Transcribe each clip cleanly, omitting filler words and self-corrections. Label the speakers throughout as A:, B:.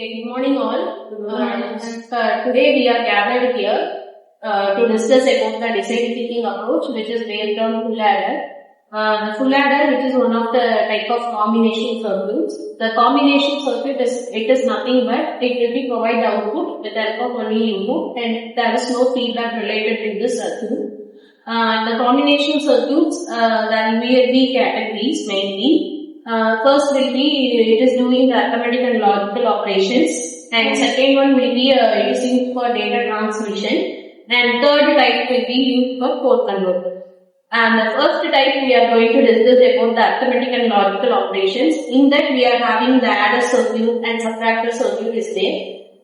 A: Okay, good morning all. Today we are gathered here to discuss about the design thinking approach, which is based on full adder. The full adder, which is one of the type of combination circuits. The combination circuit is nothing but it will be provide the output with the help of only input, and there is no feedback related to this circuit. The combination circuits, there will be three categories mainly. First will be it is doing the arithmetic and logical operations, and second one will be using for data transmission, and third type will be used for code converter. And the first type we are going to discuss about the arithmetic and logical operations. In that we are having the adder circuit and subtractor circuit is there.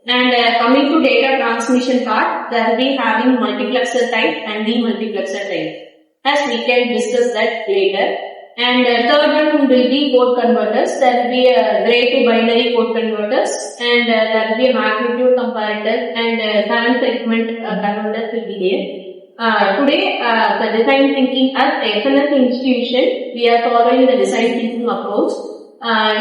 A: And coming to data transmission part, there will be having multiplexer type and demultiplexer type. As we can discuss that later. And third one will be code converters. There will be a gray to binary code converters, and there will be a magnitude comparator and current segment converter will be there. Today, the design thinking at FNS institution, we are following the design thinking approach.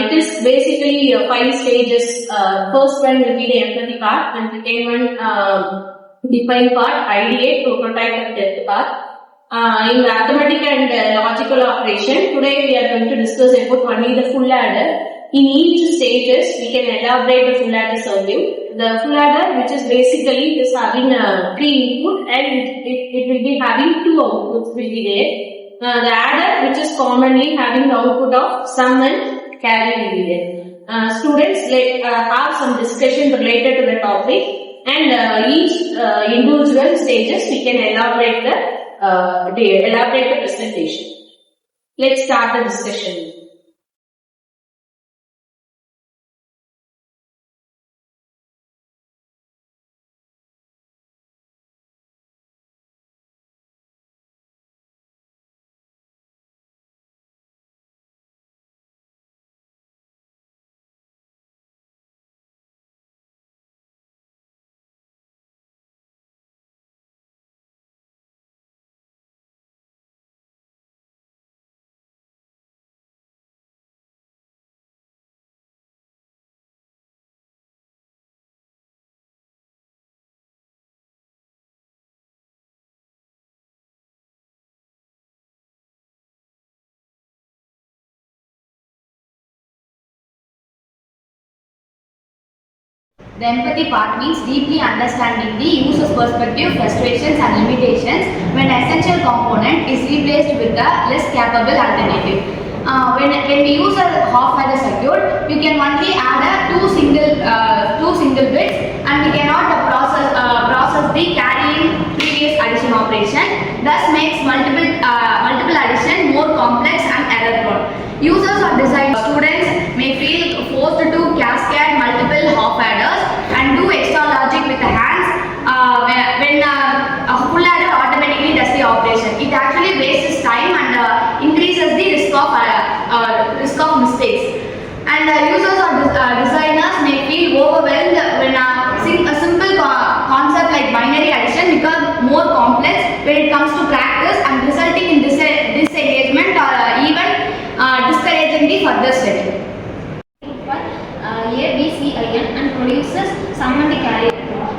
A: It is basically 5 stages. First one will be the empathy part, and second one define part, ideate, prototype, and test part. In arithmetic and logical operation, today we are going to discuss about only the full adder. In each stages, we can elaborate the full adder circuit. The full adder, which is basically is having a 3 input and it will be having 2 outputs will be there. The adder, which is commonly having the output of sum and carry will be there. Students, let have some discussion related to the topic, and each individual stages we can elaborate the presentation. Let's start the discussion.
B: The empathy part means deeply understanding the user's perspective, frustrations and limitations when an essential component is replaced with a less capable alternative. When we use a half-adder circuit, we can only add two single bits, and we cannot process the carrying previous addition operation. Thus makes multiple addition more complex and error-prone. Users or design students may feel forced to cascade multiple half-adders and do extra logic with the hands when a full adder automatically does the operation. It actually wastes time and increases the risk of mistakes. And users or designers may feel overwhelmed when a simple concept like binary addition becomes more complex when it comes to practice and resulting in disengagement or even discouraging the further study. A, B, C, I, N and produces sum and carry.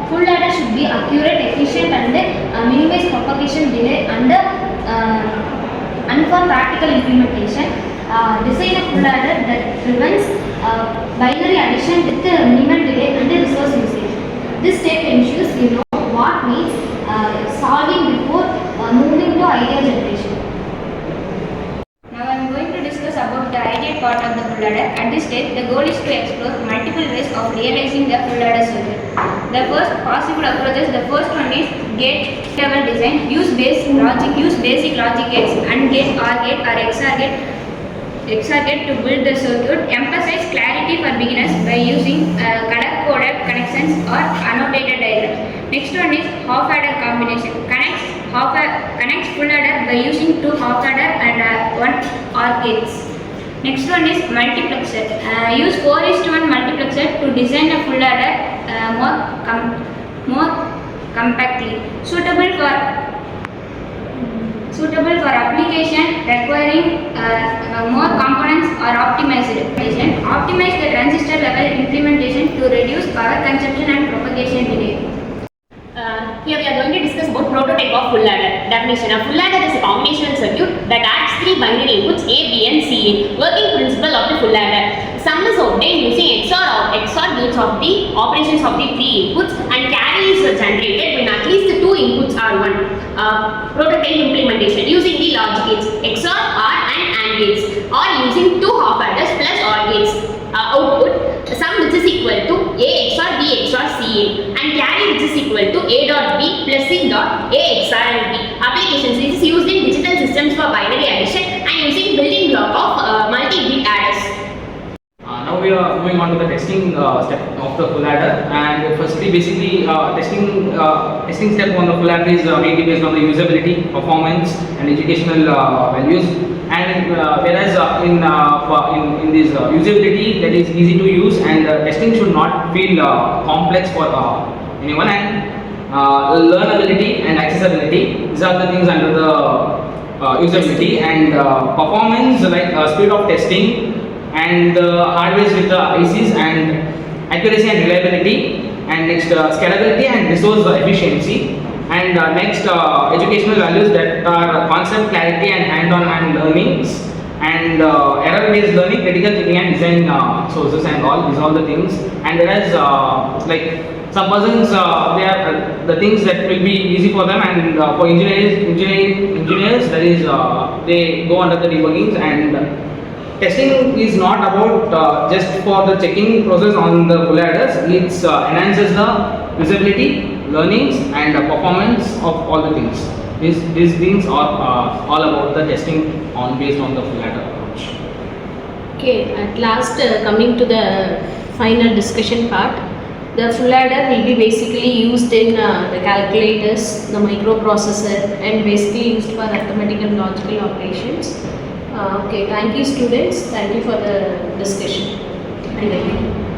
B: Full adder should be accurate, efficient and minimize propagation delay and for practical implementation. Design a full adder that prevents binary addition with minimal delay and resource usage. This step ensures you know what needs solving before moving to idea generation. Now I am going to discuss about the ideate part of the full adder. At this stage, the goal is to explore multiple ways of realizing the full adder circuit. The first possible approaches, the first one is gate level design. Use basic logic gates, AND gate, OR gate or XOR gate to build the circuit. Emphasize clarity for beginners by using color-coded connections or annotated diagrams. Next one is half-adder combination. Connects full adder by using 2 half-adder and 1 OR gates. Next one is multiplexer. Use 4:1 multiplexer to design a full adder more compactly. Suitable for application requiring more components or optimized. optimize the transistor level implementation to reduce power consumption and propagation delay.
C: Here we are going to discuss about prototype of full adder. Definition: a full adder is a combinational circuit that adds three binary inputs A, B and C in. Working principle of the full adder: sum is obtained using XOR gates of the operations of the three inputs, and carry is generated when at least two inputs are 1. Prototype implementation: using the logic gates XOR, OR and AND gates, or using two half adders plus OR gates. Output: sum which is equal to A XOR B XOR C in, and carry which is equal to A dot B plus C dot A XOR and B. Applications: it is used in digital systems for binary addition and using building block of multi-bit adders.
D: Now we are moving on to the testing step of the full adder, and firstly basically testing step on the full adder is mainly based on the usability, performance and educational values. And whereas in this usability, that is easy to use, and testing should not feel complex for anyone, and learnability and accessibility, these are the things under the usability. And performance, like speed of testing, and hardware with the ICs, and accuracy and reliability, and next scalability and resource efficiency, and next educational values, that are concept clarity and hand-on learnings, and error-based learning, critical thinking and design sources, and all these are the things. And whereas like some persons they are the things that will be easy for them, and for engineers that is they go under the debuggings. And testing is not about just for the checking process on the full adders. It enhances the usability, learnings and performance of all the things. These things are all about the testing based on the full adder approach.
A: Okay, at last coming to the final discussion part. The full adder will be basically used in the calculators, the microprocessor, and basically used for arithmetic and logical operations. Okay, thank you students. Thank you for the discussion. Thank you.